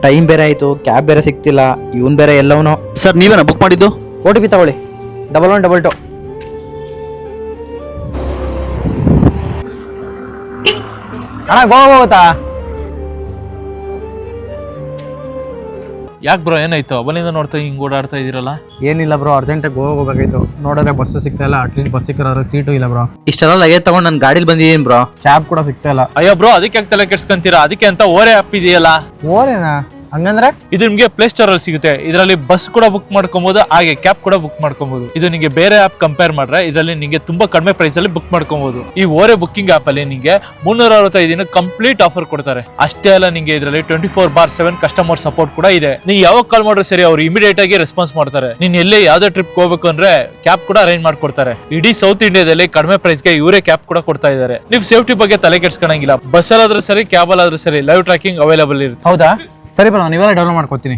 Time ಬೇರೆ ಆಯ್ತು, cab ಬೇರೆ ಸಿಗ್ತಿಲ್ಲ, ಇವನ್ ಬೇರೆ ಎಲ್ಲವನು. ಸರ್ ನೀವೇನಾ ಬುಕ್ ಮಾಡಿದ್ದು? OTP ತಗೊಳ್ಳಿ 1122. ಅಣ್ಣ ಗೋವಾ ಹೋಗುತ್ತಾ? ಯಾಕೆ ಬ್ರೋ ಏನಾಯ್ತು? ಅವನಿಂದ ನೋಡ್ತಾ ಹಿಂಗ್ ಓಡಾಡ್ತಾ ಇದೀರಲ್ಲ? ಏನಿಲ್ಲ ಬ್ರೋ, ಅರ್ಜೆಂಟಾಗಿ ಗೋವಾ ಹೋಗ್ಬೇಕಾಯ್ತು. ನೋಡಿದ್ರೆ ಬಸ್ಸು ಸಿಗ್ತಾ ಇಲ್ಲ, ಅಟ್ಲೀಸ್ಟ್ ಬಸ್ ಸಿಕ್ಕಿದ್ರೆ ಸೀಟು ಇಲ್ಲ ಬ್ರೋ. ಇಷ್ಟೆಲ್ಲ ಲಗೇಜ್ ತಗೊಂಡು ನಾನು ಗಾಡಿಲಿ ಬಂದಿದ್ದೀನಿ ಬ್ರೋ. ಕ್ಯಾಬ್ ಕೂಡ ಸಿಗ್ತಾ ಇಲ್ಲ. ಅಯ್ಯೋ ಬ್ರೋ, ಅದಕ್ಕೆ ಯಾಕೆ ತಲೆ ಕೆಡ್ಸ್ಕೊಂತೀರಾ? ಅದಕ್ಕೆ ಅಂತ ಓರೆ ಆಪ್ ಇದೆಯಲ್ಲ, ಓರೇನಾ? ಹಂಗಂದ್ರೆ ಇದು ನಿಮ್ಗೆ ಪ್ಲೇ ಸ್ಟೋರ್ ಅಲ್ಲಿ ಸಿಗುತ್ತೆ. ಇದರಲ್ಲಿ ಬಸ್ ಕೂಡ ಬುಕ್ ಮಾಡ್ಕೊಬಹುದು, ಹಾಗೆ ಕ್ಯಾಬ್ ಕೂಡ ಬುಕ್ ಮಾಡ್ಕೊಬಹುದು. ಇದು ನಿಮಗೆ ಬೇರೆ ಆಪ್ ಕಂಪೇರ್ ಮಾಡ್ರೆ ಇದರಲ್ಲಿ ನಿಮಗೆ ತುಂಬಾ ಕಡಿಮೆ ಪ್ರೈಸ್ ಅಲ್ಲಿ ಬುಕ್ ಮಾಡ್ಕೊಬಹುದು. ಈ ಓರೆ ಬುಕ್ಕಿಂಗ್ ಆಪ್ ಅಲ್ಲಿ ನಿಮಗೆ 365 ದಿನ ಕಂಪ್ಲೀಟ್ ಆಫರ್ ಕೊಡ್ತಾರೆ. ಅಷ್ಟೇ ಅಲ್ಲ, ನಿಮಗೆ ಇದರಲ್ಲಿ 24/7 ಕಸ್ಟಮರ್ ಸಪೋರ್ಟ್ ಕೂಡ ಇದೆ. ನೀವು ಯಾವಾಗ ಕಾಲ್ ಮಾಡ್ರೆ ಸರಿ, ಅವ್ರು ಇಮಿಡಿಯೇಟ್ ಆಗಿ ರೆಸ್ಪಾನ್ಸ್ ಮಾಡ್ತಾರೆ. ನೀನ್ ಎಲ್ಲೇ ಯಾವ್ದೇ ಟ್ರಿಪ್ ಹೋಗ್ಬೇಕು ಅಂದ್ರೆ ಕ್ಯಾಬ್ ಕೂಡ ಅರೇಂಜ್ ಮಾಡ್ಕೊಡ್ತಾರೆ. ಇಡೀ ಸೌತ್ ಇಂಡಿಯಾದಲ್ಲಿ ಕಡಿಮೆ ಪ್ರೈಸ್ ಗೆ ಇವರೇ ಕ್ಯಾಬ್ ಕೂಡ ಕೊಡ್ತಾ ಇದ್ದಾರೆ. ನೀವು ಸೇಫ್ಟಿ ಬಗ್ಗೆ ತಲೆ ಕೆಡ್ಸ್ಕೊಳಂಗಿಲ್ಲ. ಬಸ್ ಅಲ್ಲಾದ್ರೂ ಸರಿ, ಕ್ಯಾಬ್ ಅಲ್ಲಾದ್ರೂ ಸರಿ, ಲೈವ್ ಟ್ರ್ಯಾಕಿಂಗ್ ಅವೈಲೇಬಲ್ ಇರುತ್ತೆ. ಹೌದಾ? ಸರಿ ಬ್ರೋ, ನಾನು ಇವೆಲ್ಲ ಡೌನ್ಲೋಡ್ ಮಾಡ್ಕೊತೀನಿ.